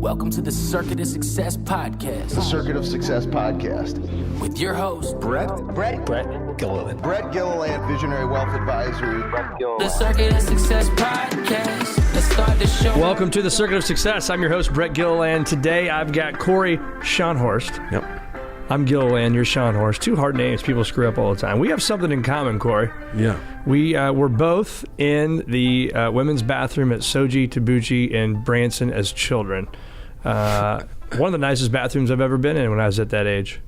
Welcome to the Circuit of Success Podcast. The Circuit of Success Podcast. With your host, Brett Gilliland. Brett Gilliland, Visionary Wealth Advisory. The Circuit of Success Podcast. Let's start the show. Welcome to the Circuit of Success. I'm your host, Brett Gilliland. Today, I've got Corey Schonhorst. Yep. I'm Gilliland, you're Schonhorst. Two hard names people screw up all the time. We have something in common, Corey. Yeah. We were both in the women's bathroom at Soji Tabuchi in Branson as children. One of the nicest bathrooms I've ever been in when I was at that age.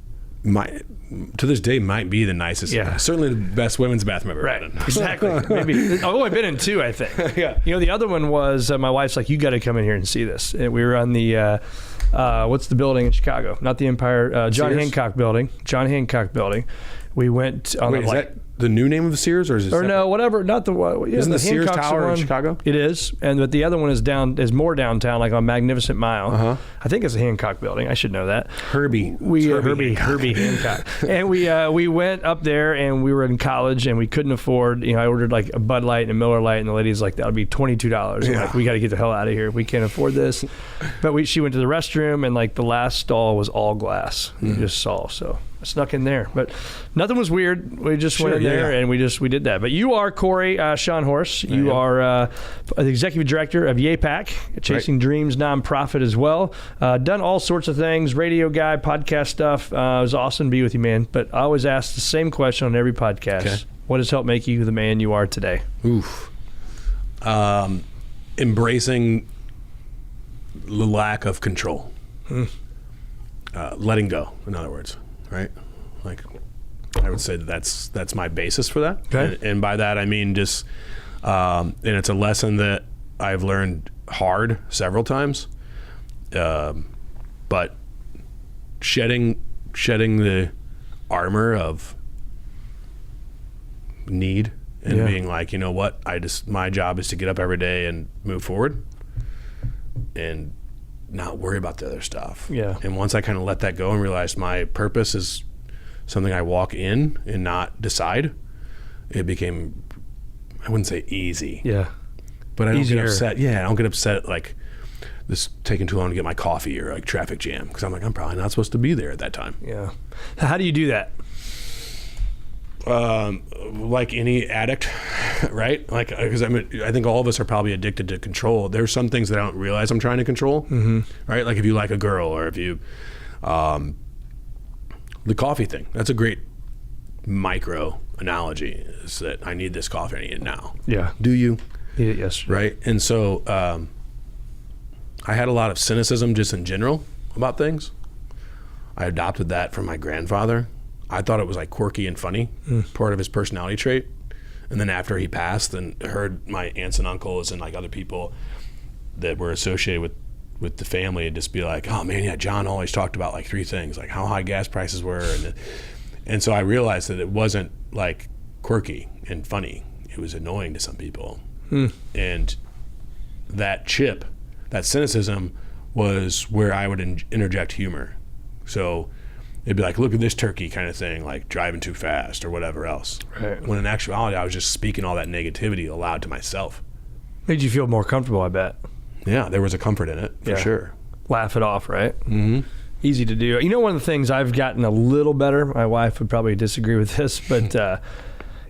To this day, might be the nicest. Yeah. Certainly the best women's bathroom I've ever Right, been in. exactly. Maybe. I've been in two, I think. Yeah. You know, the other one was my wife's like, you got to come in here and see this. And we were on the, what's the building in Chicago? Not the Empire, John Sears? Hancock building. John Hancock building. We went on Wait, is that the new name of the Sears, or is it? or no, whatever. Not the one. Yeah, Isn't the Sears Hancock's Tower one. in Chicago? It is, but the other one is more downtown, like on Magnificent Mile. Uh-huh. I think it's a Hancock building. I should know that. Herbie. Herbie Hancock. And we went up there, and we were in college, and we couldn't afford. You know, I ordered like a Bud Light and a Miller Light, and the lady's like, "That'll be $22." Yeah. Like, we got to get the hell out of here. We can't afford this. But she went to the restroom, and like the last stall was all glass. You just saw. So I snuck in there, but nothing was weird. We just went in there, and we did that. But you are Corey Schonhorst. You are the executive director of YAPAC, Chasing Dreams nonprofit as well. Done all sorts of things, radio guy, podcast stuff. It was awesome to be with you, man. But I always ask the same question on every podcast. Okay. What has helped make you the man you are today? Oof. Embracing the lack of control. Letting go, in other words, right? Like, I would say that's my basis for that. Okay. And by that, I mean just, and it's a lesson that I've learned hard several times. But shedding the armor of need and being like, you know what, my job is to get up every day and move forward and not worry about the other stuff. Yeah. And once I kind of let that go and realized my purpose is something I walk in and not decide, it became, I wouldn't say easy. Yeah. But I don't Easier. get upset. Yeah, I don't get upset like this taking too long to get my coffee or like traffic jam, because I'm like, I'm probably not supposed to be there at that time. Yeah. How do you do that? Like any addict, right? Like, because I think all of us are probably addicted to control. There's some things that I don't realize I'm trying to control, right? Like if you like a girl, or if you, the coffee thing. That's a great micro analogy. Is that I need this coffee, I need it now. Yeah. Do you? Eat it yesterday. Right. And so I had a lot of cynicism just in general about things. I adopted that from my grandfather. I thought it was like quirky and funny, part of his personality trait. And then after he passed, and heard my aunts and uncles and like other people that were associated with the family, and just be like, oh man, yeah, John always talked about like three things, like how high gas prices were. And so I realized that it wasn't like quirky and funny. It was annoying to some people. And that cynicism was where I would interject humor. So it'd be like, look at this turkey kind of thing, like driving too fast or whatever else. Right. When in actuality, I was just speaking all that negativity aloud to myself. Made you feel more comfortable, I bet. Yeah, there was a comfort in it, for sure. Laugh it off, right? Mm-hmm. Easy to do. You know, one of the things I've gotten a little better, my wife would probably disagree with this, but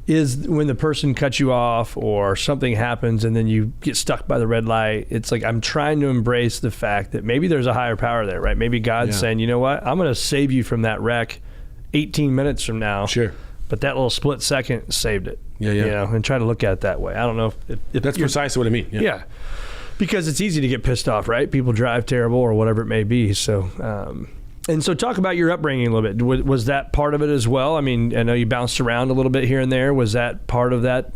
is when the person cuts you off or something happens and then you get stuck by the red light, it's like I'm trying to embrace the fact that maybe there's a higher power there, right? Maybe God's saying, you know what, I'm going to save you from that wreck 18 minutes from now. Sure. But that little split second saved it. Yeah. You know, and try to look at it that way. I don't know if That's precisely what I mean. Yeah. Because it's easy to get pissed off, right? People drive terrible or whatever it may be. So, and so talk about your upbringing a little bit. Was that part of it as well? I mean, I know you bounced around a little bit here and there. Was that part of that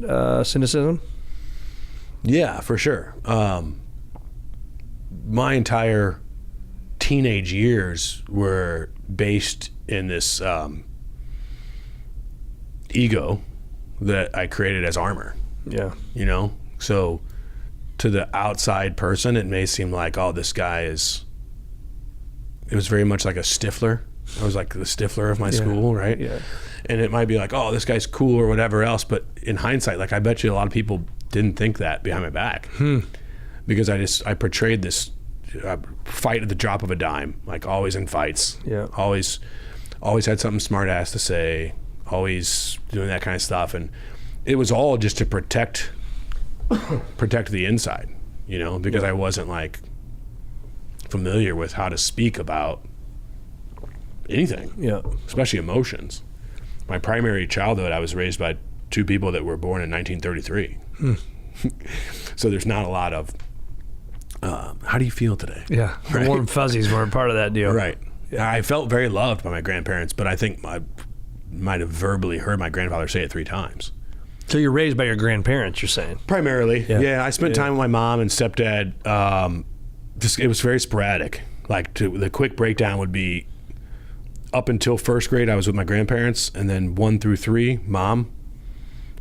cynicism? Yeah, for sure. My entire teenage years were based in this ego that I created as armor. Yeah. You know? So to the outside person, it may seem like, oh, this guy is, it was very much like a Stifler. I was like the Stifler of my school, right? Yeah. And it might be like, oh, this guy's cool or whatever else. But in hindsight, like I bet you a lot of people didn't think that behind my back. Because I portrayed this fight at the drop of a dime, like always in fights. Yeah. Always had something smart ass to say, always doing that kind of stuff. And it was all just to protect the inside, because I wasn't like familiar with how to speak about anything, especially emotions. My primary childhood, I was raised by two people that were born in 1933. So there's not a lot of, how do you feel today? Yeah, the warm fuzzies weren't part of that deal. Right. I felt very loved by my grandparents, but I think I might have verbally heard my grandfather say it 3 times. So you're raised by your grandparents, you're saying? Primarily, yeah. I spent time with my mom and stepdad. It was very sporadic. Like the quick breakdown would be up until 1st grade, I was with my grandparents, and then 1 through 3, mom.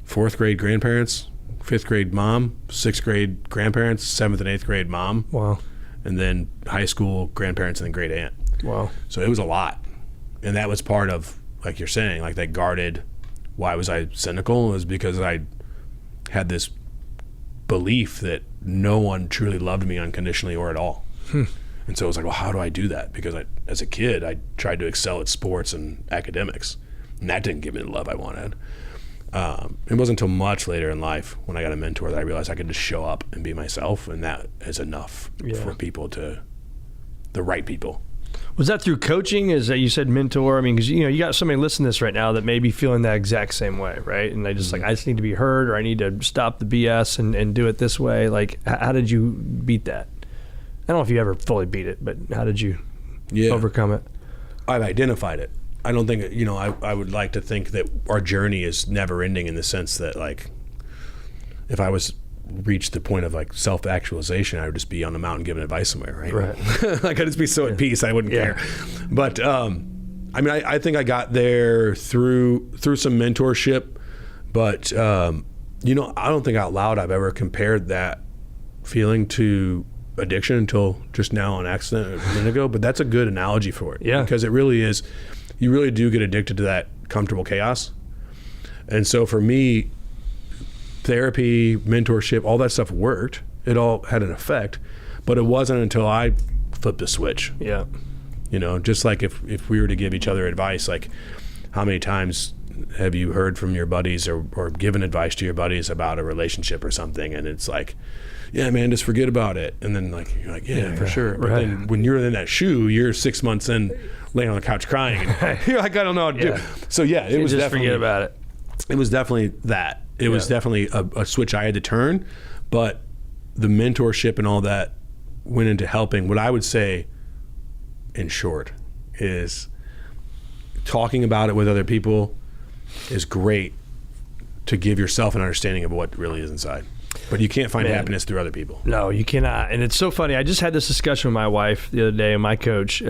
4th grade, grandparents. 5th grade, mom. 6th grade, grandparents. 7th and 8th grade, mom. Wow. And then high school, grandparents, and then great aunt. Wow. So it was a lot. And that was part of, like you're saying, like that guarded, why was I cynical? It was because I had this belief that no one truly loved me unconditionally or at all. And so it was like, well, how do I do that? Because as a kid, I tried to excel at sports and academics, and that didn't give me the love I wanted. It wasn't until much later in life when I got a mentor that I realized I could just show up and be myself, and that is enough for the right people. Was that through coaching? Is that, you said mentor? I mean, because you got somebody listening to this right now that may be feeling that exact same way, right? And they just like, I just need to be heard, or I need to stop the BS and do it this way. Like, how did you beat that? I don't know if you ever fully beat it, but how did you overcome it? I've identified it. I don't think, I would like to think that our journey is never ending, in the sense that, like, if I was reached the point of like self-actualization, I would just be on the mountain giving advice somewhere, right? Like, I'd just be so at peace, I wouldn't care. But I mean, I think I got there through some mentorship, but I don't think out loud I've ever compared that feeling to addiction until just now on accident a minute ago. But that's a good analogy for it, because it really is. You really do get addicted to that comfortable chaos. And so for me, therapy, mentorship, all that stuff worked. It all had an effect, but it wasn't until I flipped the switch. Yeah. Just like if we were to give each other advice, like how many times have you heard from your buddies or given advice to your buddies about a relationship or something, and it's like, yeah, man, just forget about it. And then like, you're like, yeah, for sure. But then when you're in that shoe, you're 6 months in, laying on the couch crying. And you're like, I don't know how to do it. So it was just definitely, forget about it. It was definitely that. It was definitely a switch I had to turn, but the mentorship and all that went into helping. What I would say, in short, is talking about it with other people is great to give yourself an understanding of what really is inside. But you can't find happiness through other people. No, you cannot. And it's so funny. I just had this discussion with my wife the other day and my coach.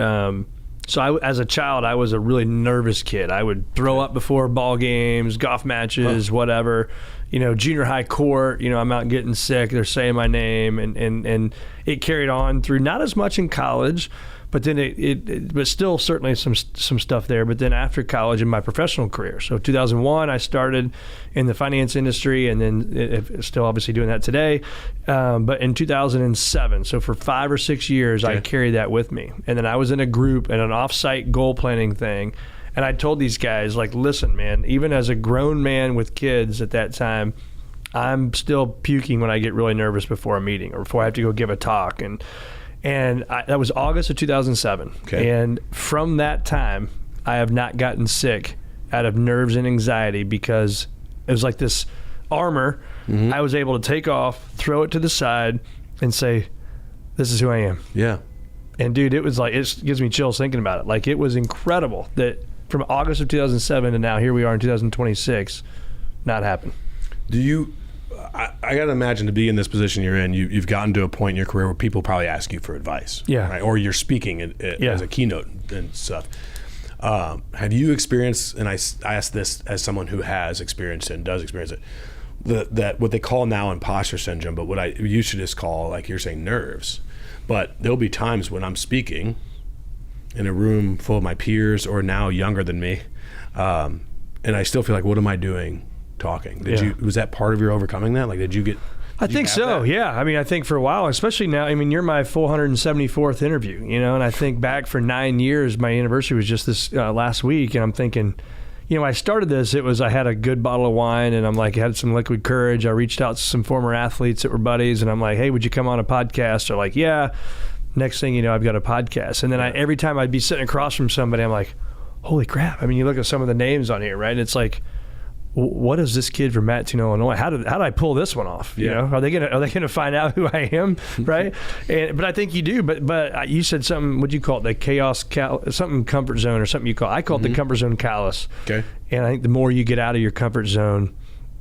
So as a child, I was a really nervous kid. I would throw up before ball games, golf matches, whatever. Junior high court, I'm out getting sick. They're saying my name. And it carried on through, not as much in college, but then it was still certainly some stuff there. But then after college, in my professional career, so 2001, I started in the finance industry, and then still obviously doing that today. But in 2007, so for 5 or 6 years, I carried that with me. And then I was in a group at an offsite goal planning thing, and I told these guys, like, listen, man, even as a grown man with kids at that time, I'm still puking when I get really nervous before a meeting or before I have to go give a talk. And that was August of 2007. Okay. And from that time, I have not gotten sick out of nerves and anxiety, because it was like this armor I was able to take off, throw it to the side, and say, this is who I am. Yeah. And dude, it was like, it gives me chills thinking about it. Like, it was incredible that from August of 2007 to now, here we are in 2026, not happened. Do you... I got to imagine, to be in this position you're in, you've gotten to a point in your career where people probably ask you for advice. Yeah. Right? Or you're speaking as a keynote and stuff. Have you experienced, and I ask this as someone who has experienced it and does experience it, that what they call now imposter syndrome, but what I used to just call, like you're saying, nerves. But there'll be times when I'm speaking in a room full of my peers or now younger than me, and I still feel like, what am I doing talking? Was that part of your overcoming that? Like, did you get I think so. Yeah. I mean, I think for a while, especially now, I mean, you're my 474th interview, and I think back for 9 years, my anniversary was just this last week. And I'm thinking, when I started this, I had a good bottle of wine and I'm like, I had some liquid courage. I reached out to some former athletes that were buddies and I'm like, hey, would you come on a podcast? They're like, yeah. Next thing you know, I've got a podcast. And then every time I'd be sitting across from somebody, I'm like, holy crap. I mean, you look at some of the names on here, right? And it's like, what is this kid from Mattoon, Illinois? How did I pull this one off? Are they gonna find out who I am, right? But I think you do. But you said something. What'd you call it? The chaos, something comfort zone or something you call it. I call it the comfort zone callus. Okay. And I think the more you get out of your comfort zone,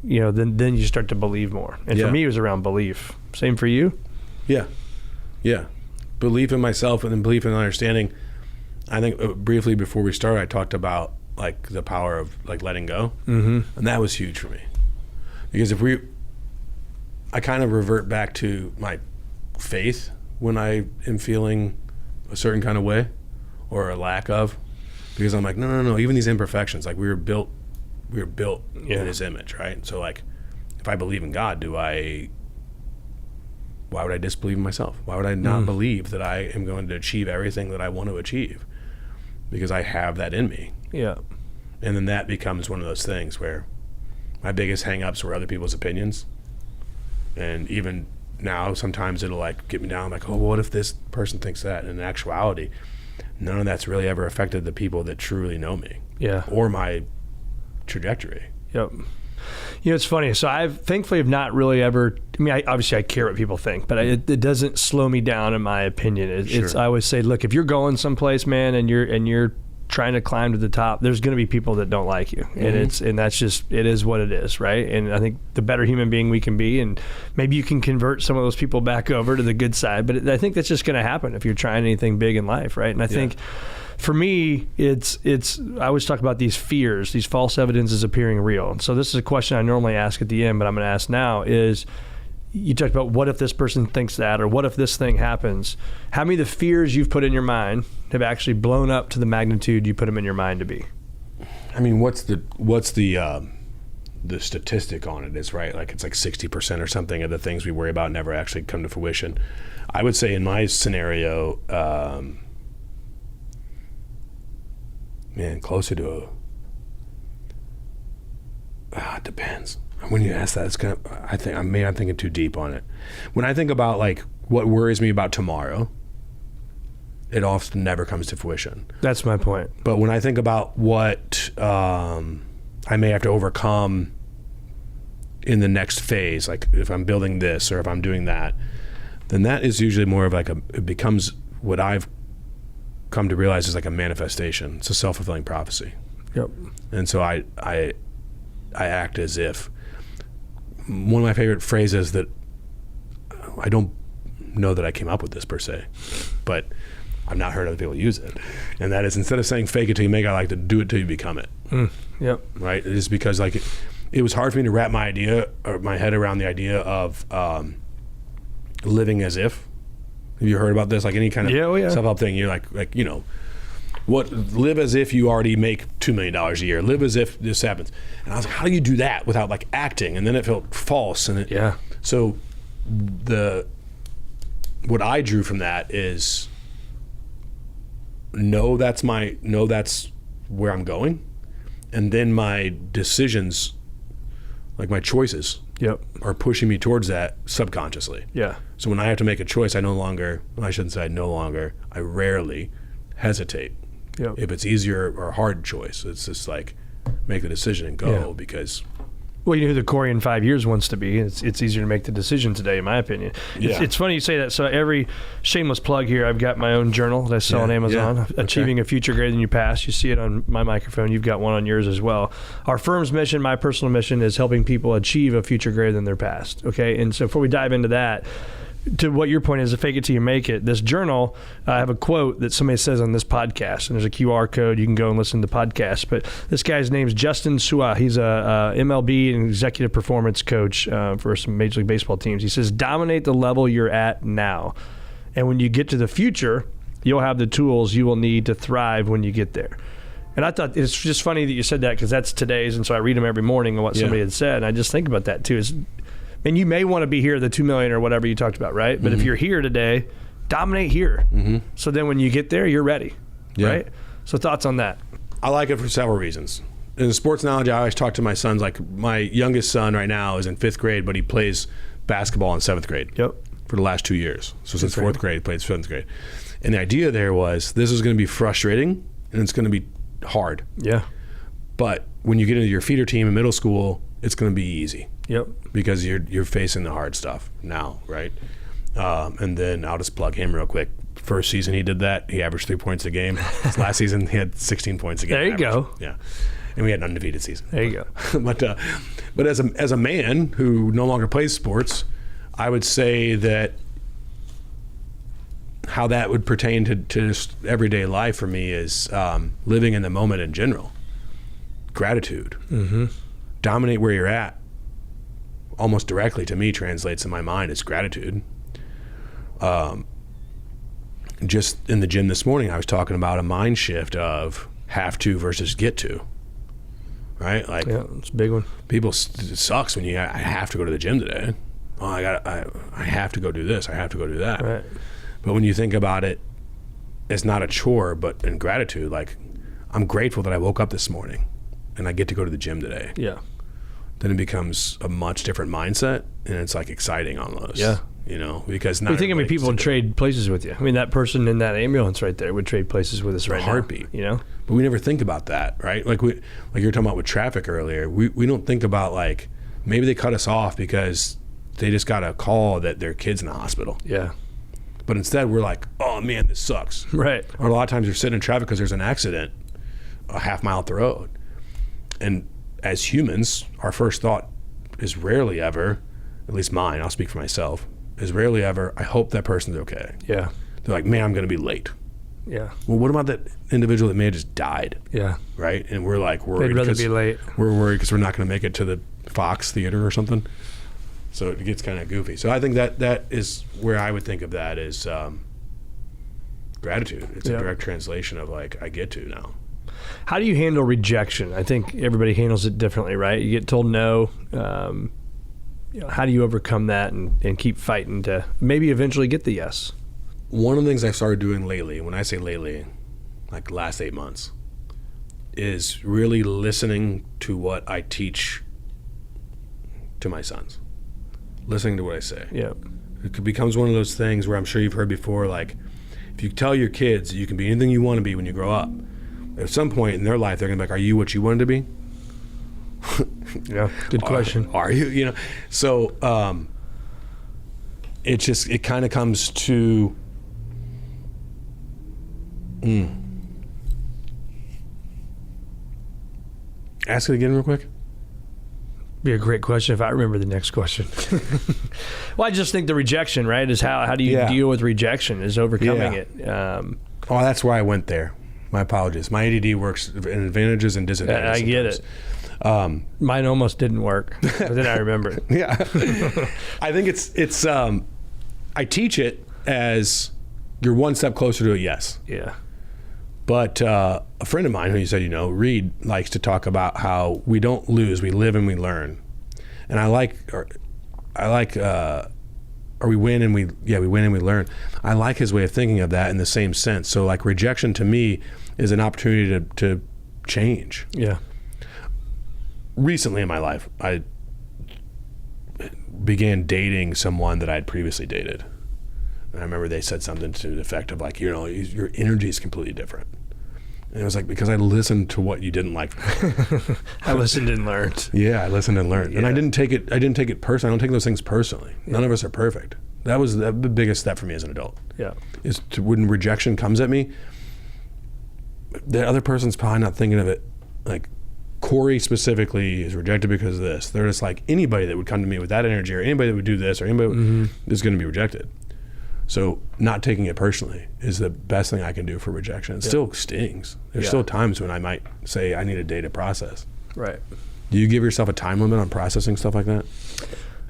then you start to believe more. And for me, it was around belief. Same for you? Yeah. Belief in myself and then belief in understanding. I think briefly before we started, I talked about like the power of like letting go. And that was huge for me. Because I kind of revert back to my faith when I am feeling a certain kind of way or a lack of, because I'm like, no, even these imperfections, like we were built in his image, right? So like, if I believe in God, why would I disbelieve in myself? Why would I not believe that I am going to achieve everything that I want to achieve? Because I have that in me. Yeah. And then that becomes one of those things where my biggest hang-ups were other people's opinions. And even now, sometimes it'll like get me down, like, oh, what if this person thinks that? And in actuality, none of that's really ever affected the people that truly know me. Yeah. Or my trajectory. Yep. It's funny. So I've thankfully have not really ever, obviously I care what people think, but it doesn't slow me down in my opinion. I always say, look, if you're going someplace, man, and you're trying to climb to the top, there's going to be people that don't like you. And that's just, it is what it is, right? And I think the better human being we can be, and maybe you can convert some of those people back over to the good side, but I think that's just going to happen if you're trying anything big in life, right? And I think for me, it's I always talk about these fears, these false evidences appearing real. And so this is a question I normally ask at the end, but I'm going to ask now is, you talked about what if this person thinks that, or what if this thing happens? How many of the fears you've put in your mind have actually blown up to the magnitude you put them in your mind to be? I mean, what's the statistic on it is, right? Like it's like 60% or something of the things we worry about never actually come to fruition. I would say in my scenario, closer to it depends. When you ask that, it's kind of, I'm thinking too deep on it. When I think about like what worries me about tomorrow, it often never comes to fruition. That's my point. But when I think about what I may have to overcome in the next phase, like if I'm building this or if I'm doing that, then that is usually more of like it becomes what I've come to realize is like a manifestation. It's a self-fulfilling prophecy. Yep. And so I act as if, one of my favorite phrases that I don't know that I came up with this per se, but I've not heard other people use it. And that is, instead of saying fake it till you make it, I like to do it till you become it. Yep. Right? It is because like it was hard for me to wrap my head around the idea of living as if. Have you heard about this? Like any kind of self-help thing, you're like live as if you already make $2 million a year. Live as if this happens. And I was like, how do you do that without like acting? And then it felt false. So what I drew from that is that's where I'm going. And then my decisions, like my choices, are pushing me towards that subconsciously. Yeah. So when I have to make a choice, I rarely hesitate. Yep. If it's easier or hard choice, it's just like make the decision and go because. Well, you know who the Corey in 5 years wants to be. It's easier to make the decision today, in my opinion. It's funny you say that. So every shameless plug here, I've got my own journal that I sell on Amazon, Achieving a Future Greater Than Your Past. You see it on my microphone. You've got one on yours as well. Our firm's mission, my personal mission, is helping people achieve a future greater than their past. Okay, and so before we dive into that, to what your point is, to fake it till you make it. This journal, I have a quote that somebody says on this podcast, and there's a QR code. You can go and listen to the podcast. But this guy's name's Justin Sua. He's a MLB and executive performance coach for some Major League Baseball teams. He says, dominate the level you're at now. And when you get to the future, you'll have the tools you will need to thrive when you get there. And I thought it's just funny that you said that because that's today's. And so I read them every morning and what somebody had said. And I just think about that too. And you may want to be here, the 2 million or whatever you talked about, right? But if you're here today, dominate here. So then when you get there, you're ready, right? So thoughts on that? I like it for several reasons. In the sports analogy, I always talk to my sons, like my youngest son right now is in 5th grade, but he plays basketball in 7th grade for the last 2 years. So since 4th grade, he played 7th grade. And the idea there was this is going to be frustrating and it's going to be hard. Yeah. But when you get into your feeder team in middle school, it's going to be easy. Because you're facing the hard stuff now, right? And then I'll just plug him real quick. First season he did that. He averaged 3 points a game. This last season he had 16 points a game. There you go. Yeah. And we had an undefeated season. There you go. But as a man who no longer plays sports, I would say that how that would pertain to just everyday life for me is living in the moment in general. Gratitude. Dominate where you're at. Almost directly to me translates in my mind as gratitude. Just in the gym this morning, I was talking about a mind shift of have to versus get to. Right? Like, it's a big one. It sucks when I have to go to the gym today. Oh, I have to go do this. I have to go do that. Right. But when you think about it, it's not a chore, but in gratitude, like I'm grateful that I woke up this morning and I get to go to the gym today. Yeah. Then it becomes a much different mindset and it's like exciting almost. Yeah. Because not. You think how many people would trade places with you? I mean, that person in that ambulance right there would trade places with us right now. Heartbeat. But we never think about that, right? Like you were talking about with traffic earlier. We don't think about like maybe they cut us off because they just got a call that their kid's in the hospital. Yeah. But instead we're like, oh man, this sucks. Right. Or a lot of times you're sitting in traffic because there's an accident a half mile up the road. And as humans, our first thought is rarely ever, at least mine, I'll speak for myself, is rarely ever, I hope that person's okay. Yeah. They're like, man, I'm going to be late. Yeah. Well, what about that individual that may have just died? Yeah. Right? And we're like worried. They'd rather be late. We're worried because we're not going to make it to the Fox Theater or something. So it gets kind of goofy. So I think that is where I would think of that is gratitude. It's a direct translation of like, I get to now. How do you handle rejection? I think everybody handles it differently, right? You get told no. How do you overcome that and keep fighting to maybe eventually get the yes? One of the things I've started doing lately, when I say lately, like last 8 months, is really listening to what I teach to my sons. Listening to what I say. Yeah. It becomes one of those things where I'm sure you've heard before, like, if you tell your kids you can be anything you want to be when you grow up, at some point in their life, they're going to be like, are you what you wanted to be? Yeah, good question. Are you? So it kind of comes to ask it again real quick. Be a great question if I remember the next question. Well, I just think the rejection, right, is how do you deal with rejection, is overcoming it. That's why I went there. My apologies. My ADD works in advantages and disadvantages. I get it. Mine almost didn't work, but then I remember it. Yeah. I think it's I teach it as you're one step closer to a yes. Yeah. But a friend of mine who you said, Reed, likes to talk about how we don't lose, we live and we learn. And we win and we win and we learn. I like his way of thinking of that in the same sense. So like rejection to me is an opportunity to change. Yeah. Recently in my life, I began dating someone that I had previously dated. And I remember they said something to the effect of like, your energy is completely different. And it was like, because I listened to what you didn't like. I listened and learned. Yeah, I listened and learned. Yeah. And I didn't take it personally. I don't take those things personally. Yeah. None of us are perfect. That was the biggest step for me as an adult. Yeah. Is when rejection comes at me, the other person's probably not thinking of it. Like Corey specifically is rejected because of this. They're just like, anybody that would come to me with that energy, or anybody that would do this, or anybody is going to be rejected. So not taking it personally is the best thing I can do for rejection. It still stings. There's still times when I might say I need a day to process. Right. Do you give yourself a time limit on processing stuff like that?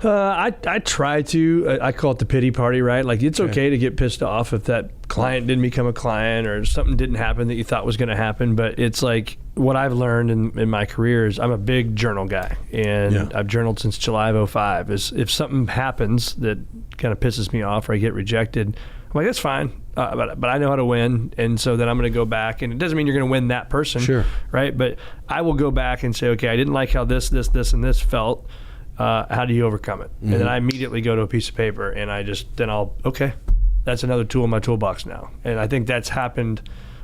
I try to. I call it the pity party, right? Like it's okay to get pissed off if that client didn't become a client or something didn't happen that you thought was going to happen. But it's like what I've learned in my career is I'm a big journal guy, and I've journaled since July of 2005. Is if something happens that kind of pisses me off or I get rejected, I'm like, that's fine, but I know how to win, and so then I'm going to go back, and it doesn't mean you're going to win that person, Sure. right? But I will go back and say, okay, I didn't like how this, and this felt. How do you overcome it? And then I immediately go to a piece of paper, and okay, that's another tool in my toolbox now. And I think that's happened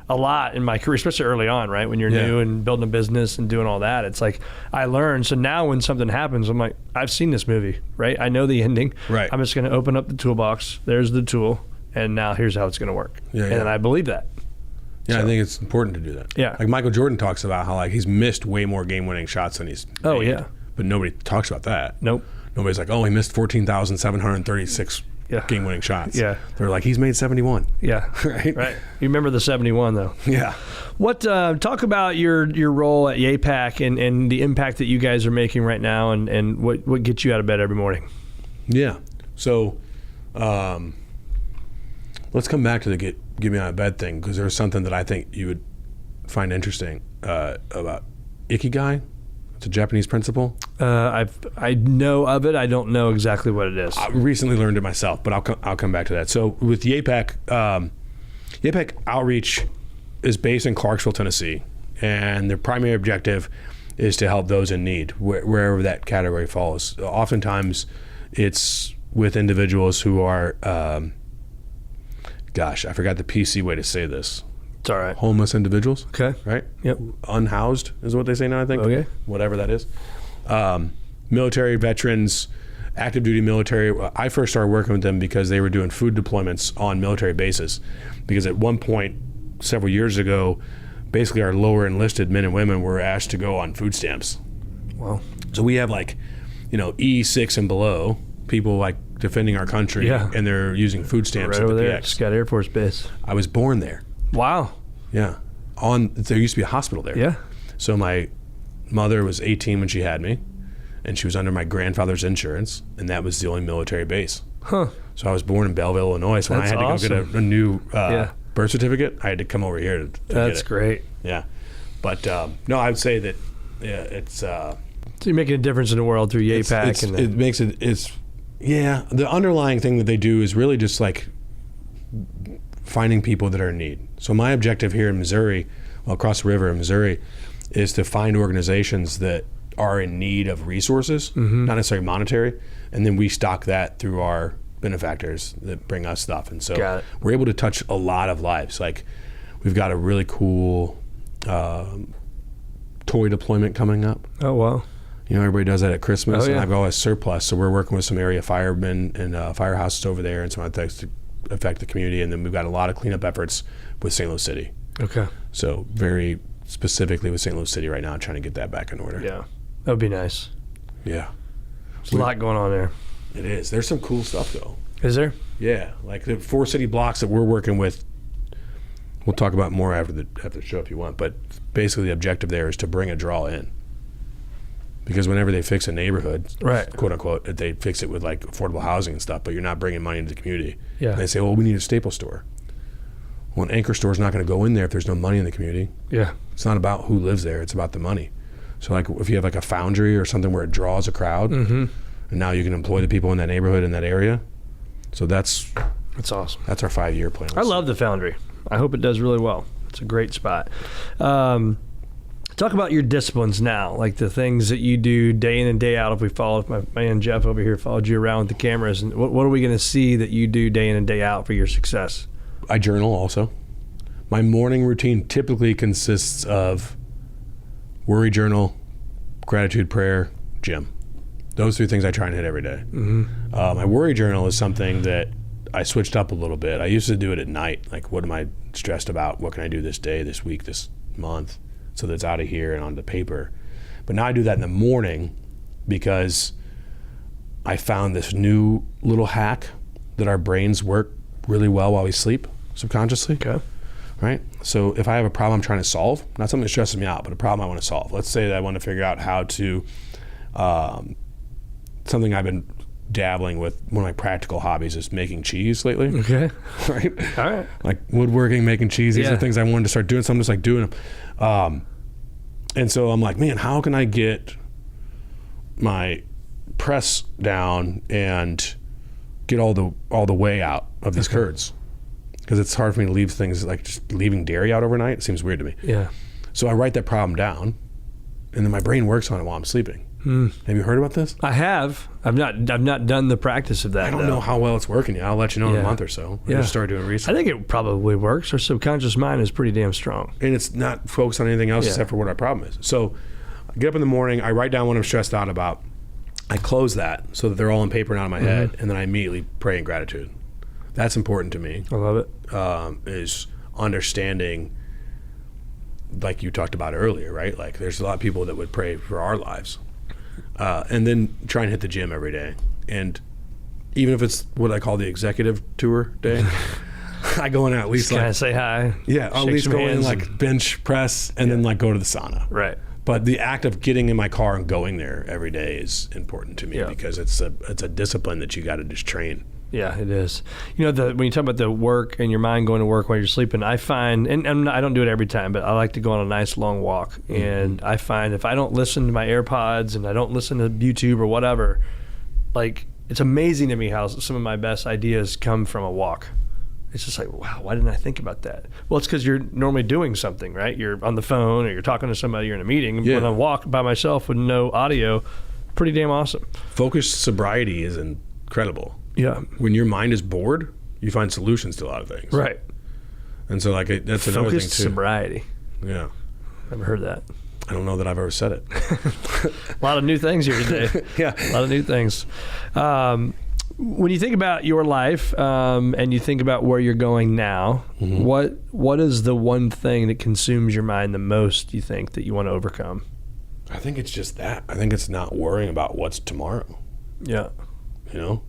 a lot in my career, especially early on, right? When you're new and building a business and doing all that, it's like I learned. So now when something happens, I'm like, I've seen this movie, right? I know the ending. Right. I'm just going to open up the toolbox. There's the tool. And now here's how it's going to work. And I believe that. Yeah, so, I think it's important to do that. Yeah. Like Michael Jordan talks about how like he's missed way more game-winning shots than he's made. Oh, yeah. But nobody talks about that. Nope. Nobody's like, oh, he missed 14,736 game-winning shots. Yeah. They're like, he's made 71. Yeah. Right? You remember the 71, though. Yeah. What talk about your role at YAPAC and the impact that you guys are making right now and what gets you out of bed every morning? Yeah. So let's come back to the get me out of bed thing, because there's something that I think you would find interesting about Ikigai. It's a Japanese principle. I know of it. I don't know exactly what it is. I recently learned it myself, but I'll come back to that. So with YAPAC, YAPAC outreach is based in Clarksville, Tennessee, and their primary objective is to help those in need, wherever that category falls. Oftentimes, it's with individuals who are, I forgot the PC way to say this. It's all right. Homeless individuals. Okay. Right? Yep. Unhoused is what they say now, I think. Okay. Whatever that is. Military veterans, active duty military. I first started working with them because they were doing food deployments on military bases. Because at one point, several years ago, basically our lower enlisted men and women were asked to go on food stamps. Wow. So we have E6 and below, people like defending our country, and they're using food stamps right at the over there, PX. Scott Air Force Base. I was born there. Wow. Yeah. There used to be a hospital there. Yeah. So my mother was 18 when she had me, and she was under my grandfather's insurance, and that was the only military base. Huh. So I was born in Belleville, Illinois. So when I had to go get a new birth certificate, I had to come over here to That's get it. great. Yeah. But no, I would say that it's... so you're making a difference in the world through YAPAC. It makes it... the underlying thing that they do is really just like finding people that are in need. So my objective here in Missouri, across the river in Missouri, is to find organizations that are in need of resources, not necessarily monetary, and then we stock that through our benefactors that bring us stuff. And so we're able to touch a lot of lives. Like we've got a really cool toy deployment coming up. Oh, wow. You know, everybody does that at Christmas, and I've always surplus. So we're working with some area firemen and firehouses over there and some other things to affect the community. And then we've got a lot of cleanup efforts with St. Louis City. Okay. So very specifically with St. Louis City right now, trying to get that back in order. Yeah. That would be nice. Yeah. There's a lot going on there. It is. There's some cool stuff, though. Is there? Yeah. Like the 4 city blocks that we're working with, we'll talk about more after the show if you want. But basically the objective there is to bring a draw in. Because whenever they fix a neighborhood, right, quote unquote, they fix it with like affordable housing and stuff, but you're not bringing money into the community. Yeah. And they say, well, we need a Staples store. Well, an anchor store is not going to go in there if there's no money in the community. Yeah. It's not about who lives there. It's about the money. So like if you have like a foundry or something where it draws a crowd, and now you can employ the people in that neighborhood, in that area. So that's awesome. That's our 5-year plan. I love the foundry. I hope it does really well. It's a great spot. Talk about your disciplines now, like the things that you do day in and day out. If we followed, my man Jeff over here followed you around with the cameras, and what are we going to see that you do day in and day out for your success? I journal also. My morning routine typically consists of worry journal, gratitude prayer, gym. Those 3 things I try and hit every day. My worry journal is something that I switched up a little bit. I used to do it at night. Like, what am I stressed about? What can I do this day, this week, this month? So that's out of here and onto paper. But now I do that in the morning because I found this new little hack that our brains work really well while we sleep subconsciously. Okay. Right? So if I have a problem I'm trying to solve, not something that stresses me out, but a problem I want to solve. Let's say that I want to figure out how to, something I've been dabbling with one of my practical hobbies is making cheese lately. Okay. Right? All right. Like woodworking, making cheese. These Yeah. are things I wanted to start doing. So I'm just like doing them. And so I'm like, man, how can I get my press down and get all the whey out of these curds? Because it's hard for me to leave things, like just leaving dairy out overnight. It seems weird to me. Yeah. So I write that problem down, and then my brain works on it while I'm sleeping. Have you heard about this? I have. I've not done the practice of that. I don't know how well it's working yet. I'll let you know in a month or so. I just started doing research. I think it probably works. Our subconscious mind is pretty damn strong. And it's not focused on anything else except for what our problem is. So I get up in the morning, I write down what I'm stressed out about. I close that so that they're all in paper and out of my head, and then I immediately pray in gratitude. That's important to me. I love it. Is understanding, like you talked about earlier, right? Like there's a lot of people that would pray for our lives. And then try and hit the gym every day. And even if it's what I call the executive tour day, I go in at least kind of say hi. Yeah, I'll at least go in like bench press and then like go to the sauna. Right. But the act of getting in my car and going there every day is important to me because it's a discipline that you got to just train. Yeah, it is. You know, when you talk about the work and your mind going to work while you're sleeping, I find, and I don't do it every time, but I like to go on a nice long walk. And I find if I don't listen to my AirPods and I don't listen to YouTube or whatever, like it's amazing to me how some of my best ideas come from a walk. It's just like, wow, why didn't I think about that? Well, it's because you're normally doing something, right? You're on the phone or you're talking to somebody, you're in a meeting. Yeah. When I walk by myself with no audio, pretty damn awesome. Focused sobriety is incredible. Yeah. When your mind is bored, you find solutions to a lot of things. Right. And so like that's another thing too. Focused sobriety. Yeah. Never heard that. I don't know that I've ever said it. A lot of new things here today. Yeah. A lot of new things. When you think about your life and you think about where you're going now, what is the one thing that consumes your mind the most, you think, that you want to overcome? I think it's just that. I think it's not worrying about what's tomorrow. Yeah. You know?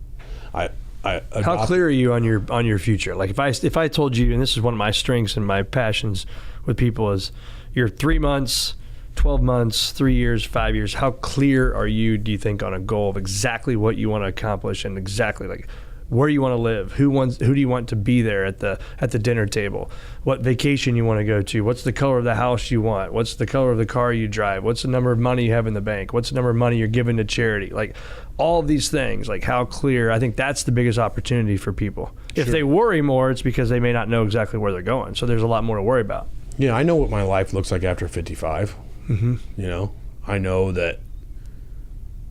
How clear are you on your future? Like if I told you, and this is one of my strengths and my passions with people, is you're 3 months, 12 months, 3 years, 5 years. How clear are you, do you think, on a goal of exactly what you want to accomplish and exactly like where you want to live? Who do you want to be there at the dinner table? What vacation you want to go to? What's the color of the house you want? What's the color of the car you drive? What's the number of money you have in the bank? What's the number of money you're giving to charity? Like all of these things, like how clear, I think that's the biggest opportunity for people. Sure. If they worry more, it's because they may not know exactly where they're going. So there's a lot more to worry about. Yeah, I know what my life looks like after 55. Mm-hmm. You know, I know that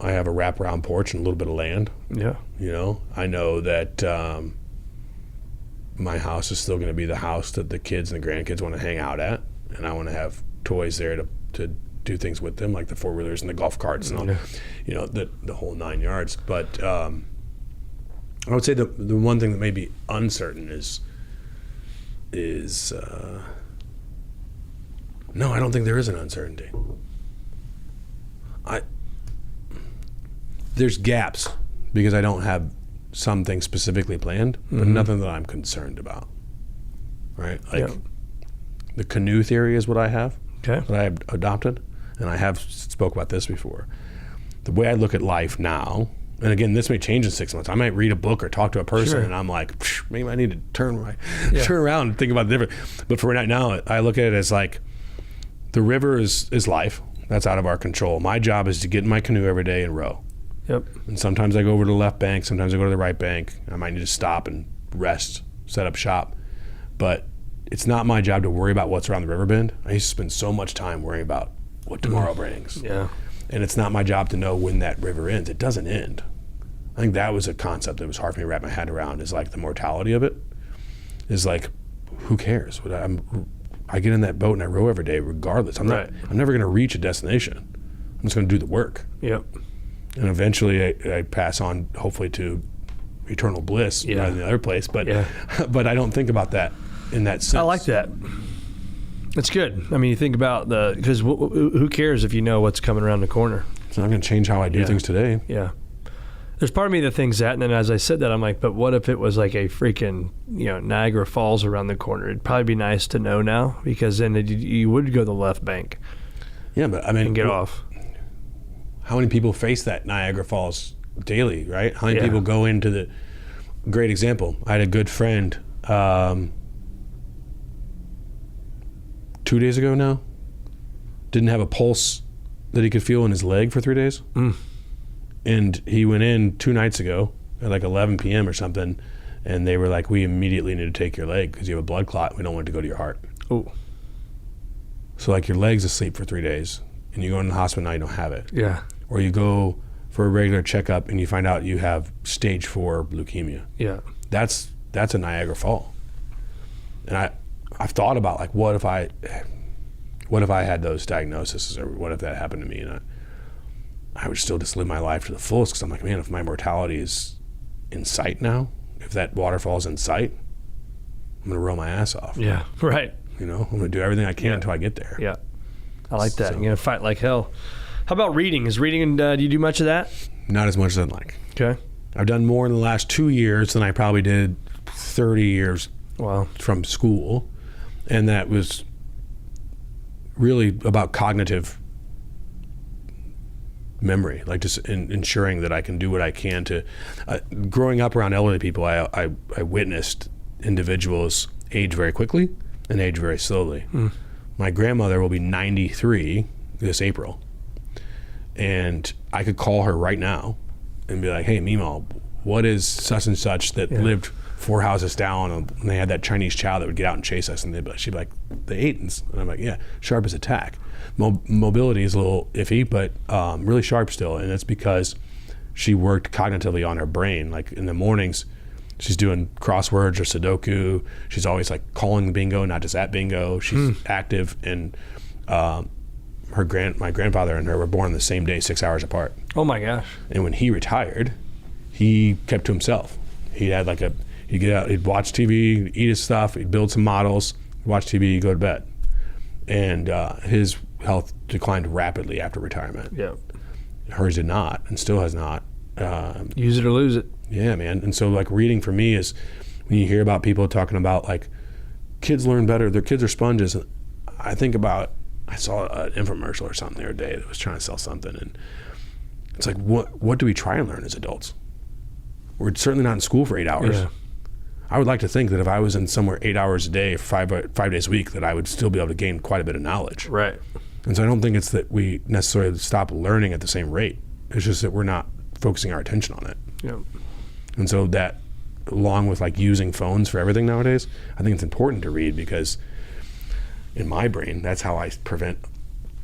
I have a wraparound porch and a little bit of land. Yeah. You know, I know that my house is still going to be the house that the kids and the grandkids want to hang out at. And I want to have toys there to do things with them, like the four-wheelers and the golf carts and all, you know, the whole 9 yards. But I would say the one thing that may be uncertain is no, I don't think there is an uncertainty. There's gaps because I don't have something specifically planned, but nothing that I'm concerned about. Right? Like the canoe theory is what I have. Okay. That I have adopted, and I have spoke about this before. The way I look at life now, and again, this may change in 6 months. I might read a book or talk to a person, and I'm like, maybe I need to turn around and think about it different. But for right now, I look at it as like the river is life. That's out of our control. My job is to get in my canoe every day and row. Yep. And sometimes I go over to the left bank. Sometimes I go to the right bank. I might need to stop and rest, set up shop. But it's not my job to worry about what's around the river bend. I used to spend so much time worrying about what tomorrow brings. Yeah. And it's not my job to know when that river ends. It doesn't end. I think that was a concept that was hard for me to wrap my head around, is like the mortality of it. Is like, who cares? I get in that boat and I row every day regardless. I'm never going to reach a destination. I'm just going to do the work. Yep. And eventually I pass on, hopefully, to eternal bliss rather than the other place. But but I don't think about that in that sense. I like that. It's good. I mean, you think about because who cares if you know what's coming around the corner? It's not going to change how I do things today. Yeah. There's part of me that thinks that, and then as I said that, I'm like, but what if it was like a freaking, Niagara Falls around the corner? It'd probably be nice to know now, because then you would go to the left bank. Yeah, but I mean, and get off. How many people face that Niagara Falls daily, right? How many Yeah. people go into the, great example. I had a good friend 2 days ago now, didn't have a pulse that he could feel in his leg for 3 days. And he went in 2 nights ago at like 11 p.m. or something, and they were like, we immediately need to take your leg because you have a blood clot. We don't want it to go to your heart. Oh. So like your leg's asleep for 3 days, and you go in the hospital now, you don't have it. Yeah. Or you go for a regular checkup and you find out you have stage 4 leukemia. Yeah. That's a Niagara Fall. And I've thought about like, what if I had those diagnoses, or what if that happened to me? And I would still just live my life to the fullest, because I'm like, man, if my mortality is in sight now, if that waterfall is in sight, I'm gonna roll my ass off. Yeah. Right. You know, I'm gonna do everything I can until I get there. Yeah. I like that. So- You're going to fight like hell. How about reading? Is reading, do you do much of that? Not as much as I'd like. Okay. I've done more in the last 2 years than I probably did 30 years Wow. from school. And that was really about cognitive memory, like just ensuring that I can do what I can to, growing up around elderly people, I witnessed individuals age very quickly and age very slowly. My grandmother will be 93 this April, and I could call her right now and be like, hey, Meemaw, what is such and such that lived 4 houses down, and they had that Chinese chow that would get out and chase us, and she'd be like, they ate, and I'm like, yeah, sharp as a tack. Mobility is a little iffy, but really sharp still, and it's because she worked cognitively on her brain. Like in the mornings, she's doing crosswords or Sudoku. She's always like calling the bingo, not just at bingo. She's active, and my grandfather and her were born the same day, 6 hours apart. Oh my gosh. And when he retired, he kept to himself. He had like he'd get out, he'd watch TV, eat his stuff, he'd build some models, watch TV, go to bed. And his health declined rapidly after retirement. Yeah. Hers did not, and still has not. Use it or lose it. Yeah, man. And so like reading for me is when you hear about people talking about like kids learn better, their kids are sponges. I think about, I saw an infomercial or something the other day that was trying to sell something, and it's like, what do we try and learn as adults? We're certainly not in school for 8 hours. Yeah. I would like to think that if I was in somewhere 8 hours a day, 5 days a week, that I would still be able to gain quite a bit of knowledge. Right. And so I don't think it's that we necessarily stop learning at the same rate. It's just that we're not focusing our attention on it. Yeah. And so that, along with like using phones for everything nowadays, I think it's important to read, because in my brain, that's how I prevent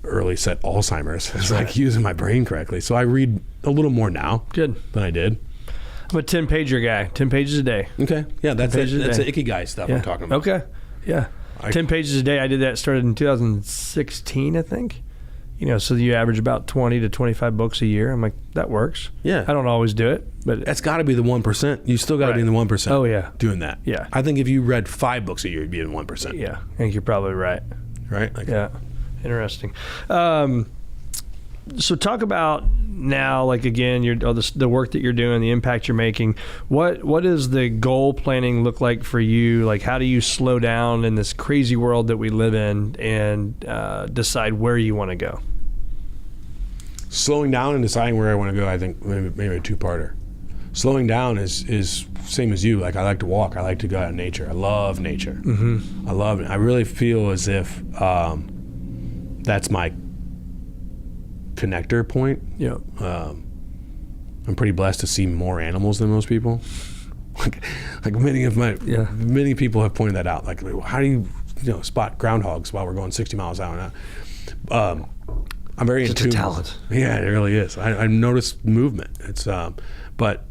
early set Alzheimer's. It's like using my brain correctly. So I read a little more now Good. than I did. I'm a 10-pager guy. 10 pages a day. Okay. Yeah, that's Pages a the day. icky guy stuff Yeah. I'm talking about. Okay. Yeah. 10 pages a day. I did that. Started in 2016, I think. You know, so you average about 20 to 25 books a year. I'm like, that works. Yeah. I don't always do it, but That's got to be the 1%. You still got to be in the 1%. Oh, yeah. Doing that. Yeah. I think if you read 5 books a year, you'd be in 1%. yeah, I think you're probably right. Right? Like, Yeah. Interesting. So talk about now, like again, the work that you're doing, the impact you're making. What does the goal planning look like for you? Like, how do you slow down in this crazy world that we live in and decide where you want to go? Slowing down and deciding where I want to go, I think maybe a two-parter. Slowing down is same as you. Like, I like to walk. I like to go out in nature. I love nature. Mm-hmm. I love it. I really feel as if that's my connector point. Yeah. I'm pretty blessed to see more animals than most people. like many people have pointed that out. Like, how do you spot groundhogs while we're going 60 miles an hour? I'm very in tune. It's a talent. Yeah, it really is. I notice movement. It's but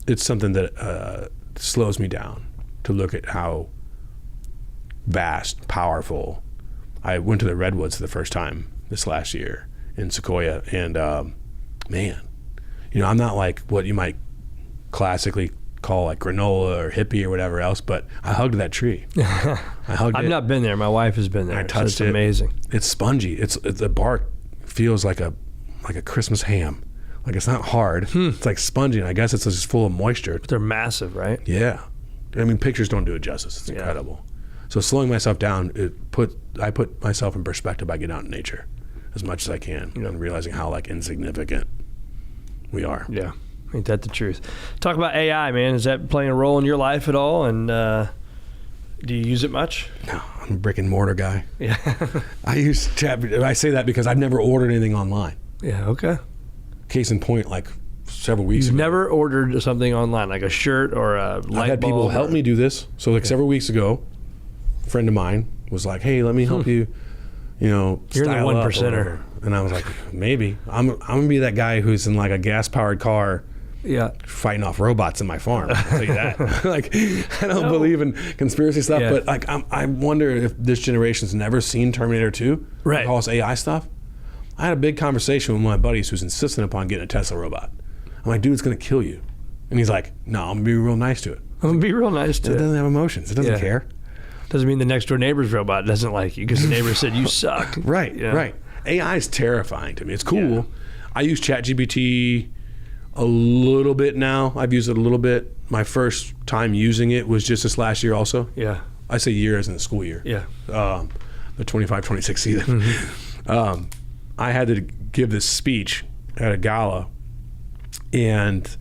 it's something that slows me down to look at how vast, powerful. I went to the redwoods for the first time this last year in Sequoia, and man, I'm not like what you might classically call like granola or hippie or whatever else, but I hugged that tree. I've not been there. My wife has been there. I touched it. It's amazing. It's spongy. It's the bark feels like a Christmas ham. Like, it's not hard. It's like spongy, and I guess it's just full of moisture. But they're massive, right? Yeah. I mean, pictures don't do it justice. It's incredible. So slowing myself down, I put myself in perspective by getting out in nature as much as I can and realizing how like insignificant we are. Yeah. Ain't that the truth? Talk about AI, man. Is that playing a role in your life at all? And do you use it much? No, I'm a brick and mortar guy. Yeah. I say that because I've never ordered anything online. Yeah, okay. Case in point, like several weeks You've ago. never ordered something online, like a shirt or a light bulb? I've had people help me do this. So like several weeks ago, a friend of mine was like, hey, let me help you, You're the style one up or percenter. whatever. And I was like, maybe. I'm going to be that guy who's in like a gas-powered car Yeah. fighting off robots in my farm. I'll tell you that. Like, I don't believe in conspiracy stuff, Yeah. but like, I wonder if this generation's never seen Terminator 2, Right. all this AI stuff. I had a big conversation with one of my buddies who's insistent upon getting a Tesla robot. I'm like, dude, it's going to kill you. And he's like, no, I'm going to be real nice to it. I'm going to be real nice to It it. doesn't have emotions. It doesn't Yeah. care. Doesn't mean the next door neighbor's robot doesn't like you because the neighbor said you suck. Right, Yeah. right. AI is terrifying to me. It's cool. Yeah. I use ChatGPT a little bit now. I've used it a little bit. My first time using it was just this last year also. Yeah. I say year as in the school year. Yeah. The 25-26 season. Mm-hmm. I had to give this speech at a gala, and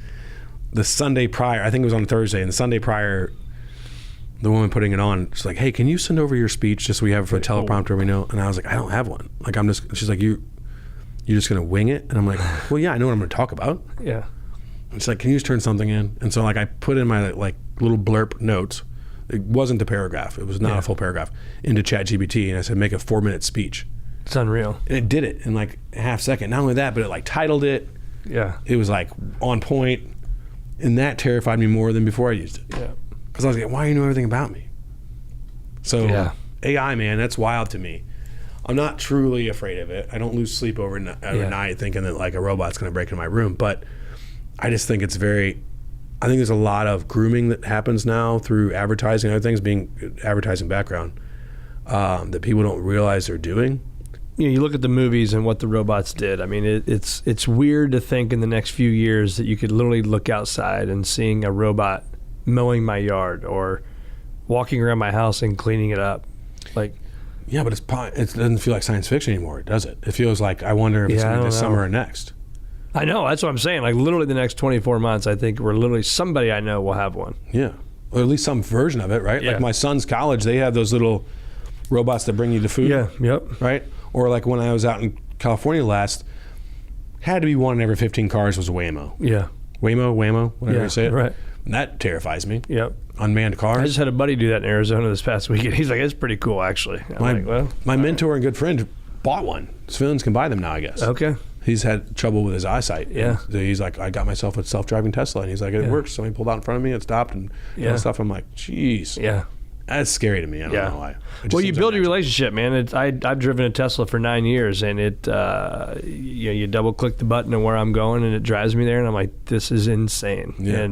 the Sunday prior, I think it was on a Thursday, and the Sunday prior, the woman putting it on, she's like, hey, can you send over your speech just so we have it for a teleprompter we know? And I was like, I don't have one. Like, she's like, you're just going to wing it? And I'm like, well, yeah, I know what I'm going to talk about. Yeah. And she's like, can you just turn something in? And so like I put in my like little blurb notes. It wasn't a paragraph. It was not a full paragraph into ChatGPT. And I said, make a 4-minute speech. It's unreal. And it did it in like a half second. Not only that, but it like titled it. Yeah. It was like on point. And that terrified me more than before I used it. Yeah. Because I was like, why do you know everything about me? So Yeah. AI, man, that's wild to me. I'm not truly afraid of it. I don't lose sleep over night thinking that like a robot's going to break into my room. But I just think I think there's a lot of grooming that happens now through advertising and other things, being advertising background, that people don't realize they're doing. You look at the movies and what the robots did. I mean, it's weird to think in the next few years that you could literally look outside and seeing a robot mowing my yard or walking around my house and cleaning it up. Like, yeah, but it doesn't feel like science fiction anymore, does it? It feels like I wonder if it's going to be this summer or next. I know, that's what I'm saying. Like literally the next 24 months, I think somebody I know will have one. Yeah, or at least some version of it, right? Yeah. Like my son's college, they have those little robots that bring you the food. Yeah, yep. Right? Or like when I was out in California last, had to be one in every 15 cars was a Waymo. Yeah. Waymo, whatever you say it. Right. And that terrifies me. Yep. Unmanned cars. I just had a buddy do that in Arizona this past weekend. He's like, it's pretty cool, actually. My mentor and good friend bought one. Civilians can buy them now, I guess. Okay. He's had trouble with his eyesight. Yeah. And he's like, I got myself a self-driving Tesla. And he's like, it works. So he pulled out in front of me and stopped and stuff. I'm like, geez. Yeah. That's scary to me. I don't know why. Well, you build a relationship, man. I've driven a Tesla for 9 years, and you double click the button and where I'm going, and it drives me there, and I'm like, this is insane. Yeah.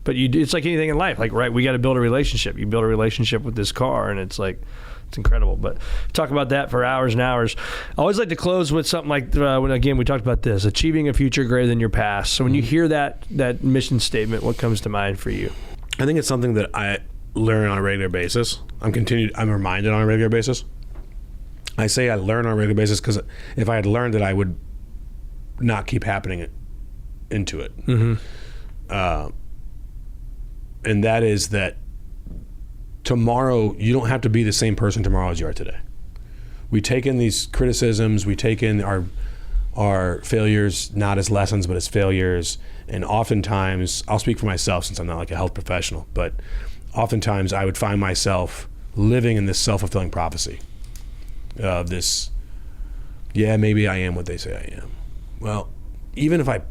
But it's like anything in life. Like, right, we got to build a relationship. You build a relationship with this car, and it's like, it's incredible. But talk about that for hours and hours. I always like to close with something like, again, we talked about this, achieving a future greater than your past. So when you hear that mission statement, what comes to mind for you? I think it's something that I learn on a regular basis. I'm reminded on a regular basis. I say I learn on a regular basis because if I had learned it, I would not keep happening into it. Mm-hmm. And that is that tomorrow, you don't have to be the same person tomorrow as you are today. We take in these criticisms, we take in our failures not as lessons but as failures, and oftentimes, I'll speak for myself since I'm not like a health professional, but oftentimes I would find myself living in this self-fulfilling prophecy of this, maybe I am what they say I am. Well, even if I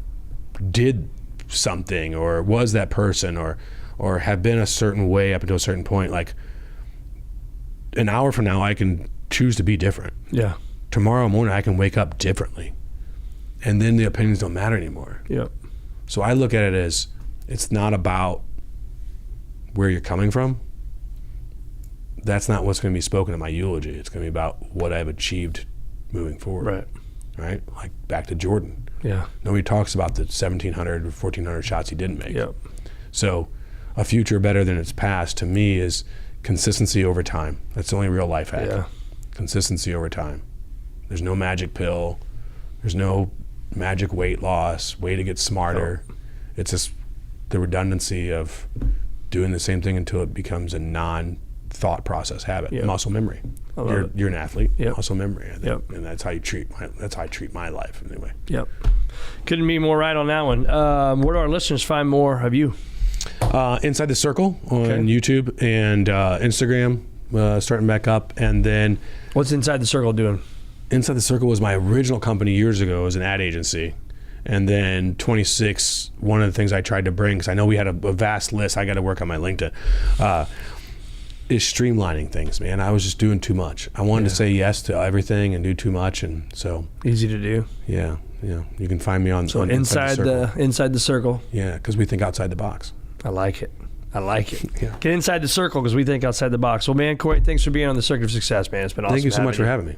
did something or was that person or have been a certain way up until a certain point, like an hour from now I can choose to be different. Yeah. Tomorrow morning I can wake up differently, and then the opinions don't matter anymore. Yep. So I look at it as, it's not about where you're coming from. That's not what's going to be spoken in my eulogy. It's going to be about what I've achieved moving forward. Right? Like back to Jordan. Yeah. Nobody talks about the 1,700 or 1,400 shots he didn't make. Yep. So a future better than its past to me is consistency over time. That's the only real life hack. Yeah. Consistency over time. There's no magic pill. There's no magic weight loss, way to get smarter. it's just the redundancy of doing the same thing until it becomes a non-thought process habit. Yep. Muscle memory. I love it. You're an athlete. Yep. Muscle memory. I think. Yep. And that's how you treat my life anyway. Yep. Couldn't be more right on that one. Where do our listeners find more of you? Inside the Circle on YouTube and Instagram, starting back up. And then What's Inside the Circle doing? Inside the Circle was my original company years ago. It was an ad agency. And then 26, one of the things I tried to bring, because I know we had a vast list, I got to work on my LinkedIn, is streamlining things, man. I was just doing too much. I wanted to say yes to everything and do too much. And so. Easy to do. Yeah. You can find me on Inside the Circle. Yeah, because we think outside the box. I like it. Yeah. Get inside the circle because we think outside the box. Well, man, Corey, thanks for being on the Circuit of Success, man. It's been awesome. Thank you so much for having me.